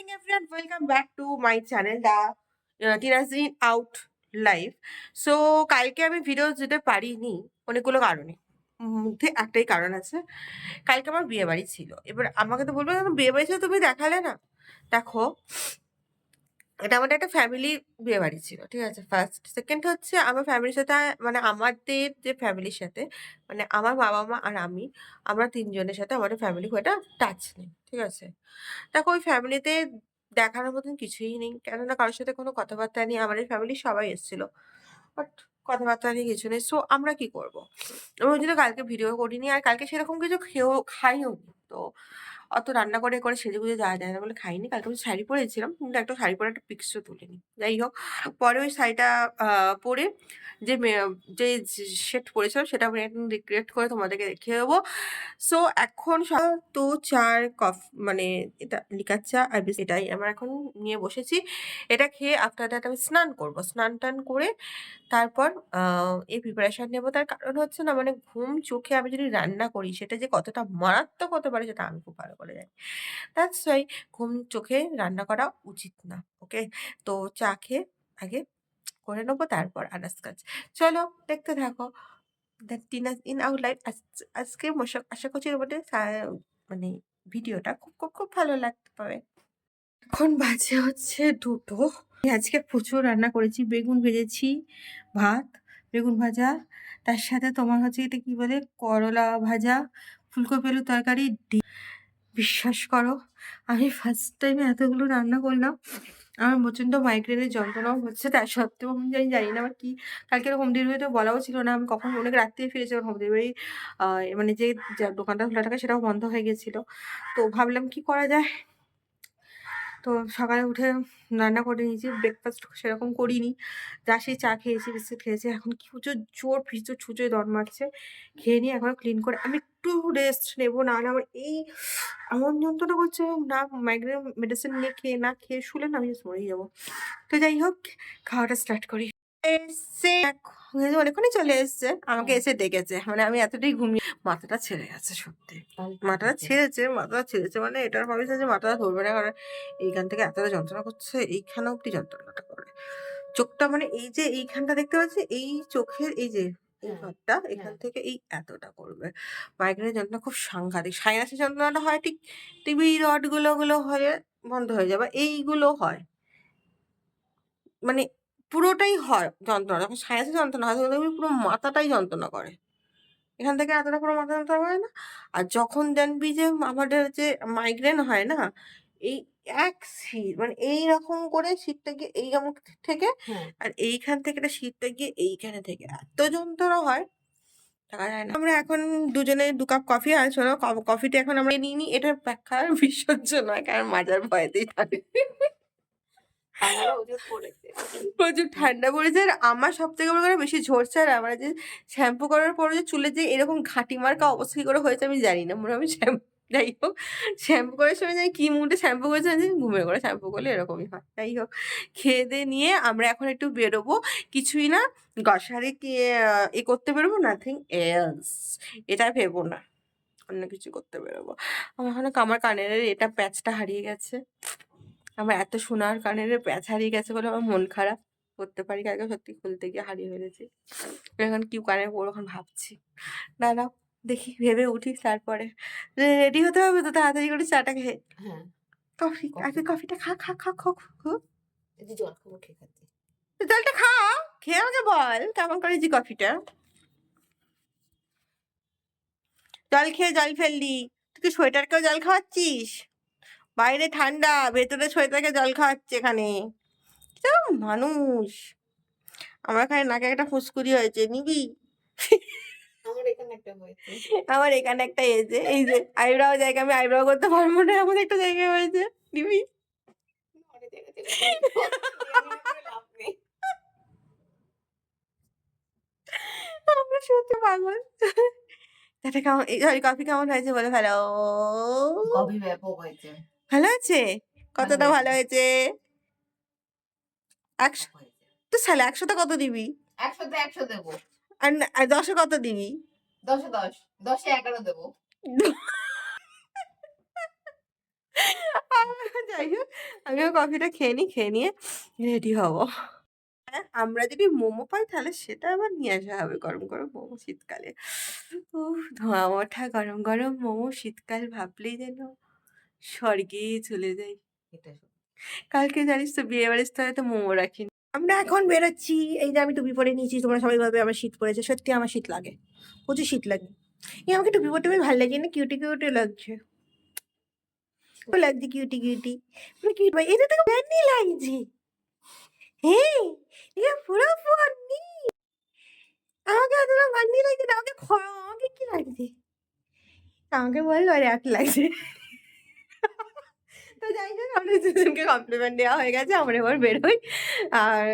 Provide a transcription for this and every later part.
morning, everyone. Welcome back to my channel, the Tinazin Out Live. So, কালকে আমি video দিতে পারিনি অনেকগুলো কারণে। মধ্যে একটাই কারণ আছে। কালকে আমার বিয়ে বাড়ি ছিল। এবার আমাকে তো বলবে, বিয়ে বাড়ি ছিল তুমি দেখালে না? দেখো, এটা আমাদের একটা ফ্যামিলি বিয়ে বাড়ি ছিল, ঠিক আছে? ফার্স্ট। সেকেন্ড হচ্ছে আমার ফ্যামিলির সাথে, মানে আমাদের যে ফ্যামিলির সাথে, মানে আমার বাবা মা আর আমরা তিনজনের সাথে আমাদের ফ্যামিলি খুব একটা টাচ নেই, ঠিক আছে? দেখো, ওই ফ্যামিলিতে দেখানোর মতন কিছুই নেই, কেননা কারোর সাথে কোনো কথাবার্তা নেই। আমাদের ফ্যামিলির সবাই এসেছিল, বাট কথাবার্তা নেই, কিছু নেই। সো আমরা কি করবো? আমি ওই জন্য কালকে ভিডিও করিনি, আর কালকে সেরকম কিছু খাইও নি। তো অত রান্না করে করে সেজেগুজে যাওয়া যায় না বলে খাইনি। কালকে আমি শাড়ি পরেছিলাম, কিন্তু একটা শাড়ি পরে একটা পিক্সও তুলিনি। যাই হোক, পরে ওই শাড়িটা পরে যে যে সেট পরেছিলাম সেটা আমি একদম রিক্রিয়েট করে তোমাদেরকে দেখিয়ে দেবো। সো এখন তো চার মানে এটা লিকার চা আর এটাই আমার এখন নিয়ে বসেছি। এটা খেয়ে আফটার দ্যাট আমি স্নান করবো। স্নান টান করে তারপর এই প্রিপারেশন নেবো। তার কারণ হচ্ছে না, মানে ঘুম চোখে আমি যদি রান্না করি সেটা যে কতটা মারাত্মক হতে পারে সেটা আমি খুব ভালো করে জানি। দ্যাটস ওয়াই ঘুম চোখে রান্না করা উচিত না। ওকে? তো চা খেয়ে আগে করে নেবো, তারপর আদার্স কাজ। চলো দেখতে থাকো। The Tina's in our life. আজকে আশা করছি তোমাদের মানে ভিডিওটা খুব খুব খুব ভালো লাগতে পারে। এখন বাজে হচ্ছে 2টো। আমি আজকে প্রচুর রান্না করেছি। বেগুন ভেজেছি, ভাত, বেগুন ভাজা, তার সাথে তোমার হচ্ছে এটা কি বলে, করলা ভাজা, ফুলকপি আলুর তরকারি, বিশ্বাস করো আমি ফার্স্ট টাইম এতগুলো রান্না করলাম। আমার প্রচণ্ড মাইগ্রেনের যন্ত্রণাও হচ্ছে, তার সত্ত্বেও আমি জানি না আমার কি। কালকে হোম ডেলিভারিতে বলাও ছিল না। আমি কখন অনেক রাত্রে ফিরেছি, হোম ডেলিভারি মানে যে দোকানটা খোলা থাকে সেটাও বন্ধ হয়ে গেছিলো। তো ভাবলাম কি করা যায়। তো সকালে উঠে রান্না করে নিয়েছি, ব্রেকফাস্ট সেরকম করিনি, যা সেই চা খেয়েছি, বিস্কুট খেয়েছি। এখন কি প্রচুর জোর ভিজুর ছুঁচোয় দর মারছে। খেয়ে নিয়ে এখন ক্লিন করে আমি একটু রেস্ট নেবো, নাহলে আমার এই এমন যন্ত্রণা করছে, না মাইগ্রেন মেডিসিন নিয়ে খেয়ে না খেয়ে শুলে না আমি জাস্ট মরেই যাবো। তো যাই হোক, খাওয়াটা স্টার্ট করি। এসে অনেকক্ষণই চলে এসছে, আমাকে এসে ডেকেছে। মানে আমি এতটাই ঘুমিয়ে মাথাটা ছেড়ে গেছে, সত্যি মাথাটা ছেড়েছে মানে এটার ভাবিছে যে মাথাটা ধরবে না, কারণ এইখান থেকে এতটা যন্ত্রণা করছে, এইখানে অব্দি যন্ত্রণাটা করে। চোখটা মানে এই যে এইখানটা দেখতে পাচ্ছি, এই চোখের এই যে এই ঘরটা, এখান থেকে এই এতটা করবে। মাইগ্রেনের যন্ত্রণা খুব সাংঘাতিক। সাইনাসের যন্ত্রণাটা হয় ঠিক টিবি রড গুলো হয়ে বন্ধ হয়ে যাবে, এইগুলো হয় মানে পুরোটাই হয় যন্ত্রণা। যখন সাইনাসের যন্ত্রণা হয় তখন দেখবি পুরো মাথাটাই যন্ত্রণা করে। এখান থেকে এতটা পুরো মাথা যন্ত্রণা করে না। আর যখন জানবি যে আমাদের যে মাইগ্রেন হয় না, এই এক শীত মানে এইরকম করে শীতটা গিয়ে এই মুখ থেকে, আর এইখান থেকে একটা শীতটা গিয়ে এইখানে থেকে এত যন্ত্রণা হয় থাকা যায় না। আমরা এখন দুজনে 2 কাপ কফি, আর শোনো কফিটা এখন আমরা নিয়ে নিই। এটার ব্যাখ্যার বিসর্জ নয়, কারণ মাজার ভয়তেই থাকে। প্রচুর ঠান্ডা পড়েছে। আর আমার সব থেকে বড় কথা বেশি ঝরছে, আর আমার যে শ্যাম্পু করার পরে যে চুলে যে এরকম ঘাঁটি মার্কা অবস্থা কি করে হয়েছে আমি জানি না। মনে হয় আমি যাই হোক, শ্যাম্পু করার সময় জানি কি মুডে শ্যাম্পু করেছে, আমি জানি ঘুমিয়ে করে শ্যাম্পু করলে এরকমই হয়। যাই হোক, খেয়ে দিয়ে নিয়ে আমরা এখন একটু বেরোবো। কিছুই না, গ্রসারি এ করতে বেরোবো, নাথিং এলস। এটা ভেবো না অন্য কিছু করতে বেরোবো। আমার এখন আমার কানের এটা প্যাচটা হারিয়ে গেছে। আমার এত সোনার কানের প্যাচ হারিয়ে গেছে বলে আমার মন খারাপ। করতে পারি কালকে সত্যি খুলতে গিয়ে হারিয়ে ফেলেছি। এখন কি কানের পরবো এখন ভাবছি। দাঁড়াও দেখি, ভেবে উঠি, তারপরে রেডি হতে হবে তো তাড়াতাড়ি করে চাটা খেয়ে। কফি আগে, কফিটা খা খা খা খা খা। জল খাবো, খেয়ে খাচ্ছি। জলটা খা, খেয়ে আমাকে বল কেমন করেছি কফিটা। জল খেয়ে জল ফেললি, তুই কি সোয়েটারকেও জল খাওয়াচ্ছিস? বাইরে ঠান্ডা, ভেতরে সোয়েটারকে জল খাওয়াচ্ছে এখানে। মানুষ। আমার এখানে নাকে একটা ফুসকুড়ি হয়েছে, নিবি? আমার এখানে একটা হয়েছে। আমার এখানে একটা হয়েছে, এই যে আইব্রাও জায়গা আমি আইব্রাও করতে পারবো না, এমন একটা জায়গায় হয়েছে। নিবি? আমরা সত্যি পাগল। এটা কেমন, এই কফি কেমন হয়েছে বলে ভালো? কফি ব্যাপক হয়েছে। ভালো আছে? কতটা ভালো হয়েছে? 100 তো সালে 100তে কত দিবি? 100তে 100 দেবো। আর 10-এ কত দিবি? 10-এ 10, 10-এ 11 দেবো। যাই হোক আমিও কফিটা খেয়ে নিই, খেয়ে নিয়ে রেডি হব। হ্যাঁ, আমরা যদি মোমো পাই তাহলে সেটা আবার নিয়ে আসা হবে গরম, গরম মোমো শীতকালে। উফ! ধোঁয়া ওঠা গরম, গরম মোমো শীতকাল ভাবলেই যেন স্বর্গে চলে যাই। এটা শোন। কালকে জানিস তো বিয়েবাড়ির স্তরে তো মোমো রাখিনি। আমরা এখন বেরোচ্ছি। এই যে আমি টুপি পরে নিয়েছি। তোমরা সবাই ভাববে আমার শীত পড়েছে। সত্যি আমার শীত লাগে। প্রচুর শীত লাগে। এই আমাকে টুপি পরতে বেশ ভাল লাগে না? কিউটি, কিউটি লাগছে। লাগছে কিউটি, কিউটি। মানে কিউট ভাই এটা তো ফ্যানি লাগছে। হ্যাঁ, এটা পুরো ফান্নি। আমাকে এতটা ফান্নি লাগছে না। আমাকে কি লাগছে? আমাকে বললো র্যাপ লাগছে। তো যাই হোক আমাদের দুজনকে কমপ্লিমেন্ট দেওয়া হয়ে গেছে। আমরা এবার বেরোই। আর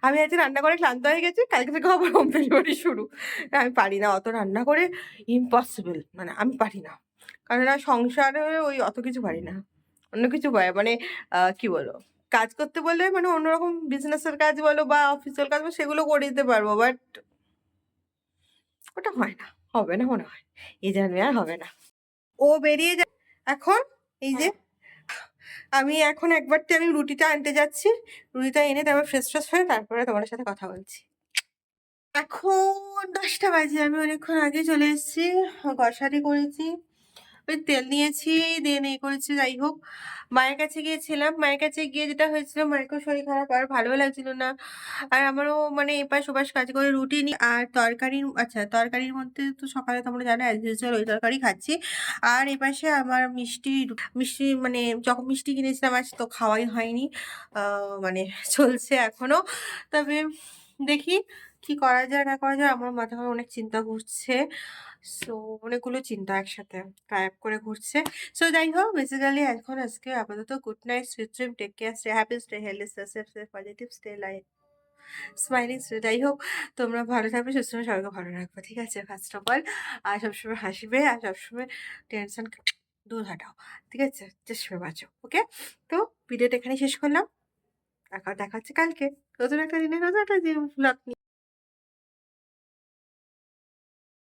আমি আজকে রান্না করে ক্লান্ত হয়ে গেছি। কালকে থেকে আবার হোম ডেলিভারি শুরু। আমি পারি না অত রান্না করে ইম্পসিবল। মানে আমি পারি না। কারণ সংসারে ওই অত কিছু পারি না। অন্য কিছু পারি মানে কি বলবো? কাজ করতে বললে মানে অন্যরকম বিজনেসের কাজ বলো বা অফিসিয়াল কাজ বলো সেগুলো করে দিতে পারবো। বাট ওটা হয় না। হবে না মনে হয়। এই জন্মে আর হবে না। ও বেরিয়ে যায় এখন এই যে আমি এখন একবারটি আমি রুটিটা আনতে যাচ্ছি। রুটিটা এনে তারপর ফ্রেশ হয়ে তারপরে তোমাদের সাথে কথা বলছি। এখন ১০টা বাজে। আমি অনেকক্ষণ আগে চলে এসেছি। গ্রসারি করেছি। ওই তেল নিয়েছি, দেন করেছি যাই হোক। মায়ের কাছে গিয়েছিলাম। মায়ের কাছে গিয়ে যেটা হয়েছিল মায়েরও শরীর খারাপ আর ভালোও লাগছিল না। আর আমারও মানে এপাশ ওপাশ কাজ করে রুটি আর তরকারির তরকারির মধ্যে তো সকালে তোমরা জানো অ্যাজ ইউজুয়াল ওই তরকারি খাচ্ছি। আর এপাশে আমার মিষ্টি মানে যখন মিষ্টি কিনেছিলাম আজ তো খাওয়াই হয়নি। মানে চলছে এখনো। তবে দেখি কি করা যায় না করা যায়। আমার মাথায় অনেক চিন্তা ঘুরছে। সো অনেকগুলো চিন্তা একসাথে ট্রাইপ করে ঘুরছে। সো যাই হোক বেসিক্যালি এখন আজকে আপাতত good night, sweet dream, take care, stay happy, stay healthy, stay safe, stay positive, stay life smiling. যাই হোক তোমরা ভালো থাকবে, সুস্থ থাকবে, সবাইকে ভালো রাখবে। ঠিক আছে? ফার্স্ট অফ অল আর সবসময় হাসবে আর সবসময় টেনশন দূর হাঁটাও। ঠিক আছে? চেষ্টা করে বাঁচো। ওকে? তো ভিডিওটা এখানেই শেষ করলাম। দেখা হচ্ছে কালকে। নতুন একটা দিনে নতুন একটা ব্লগ নিয়ে।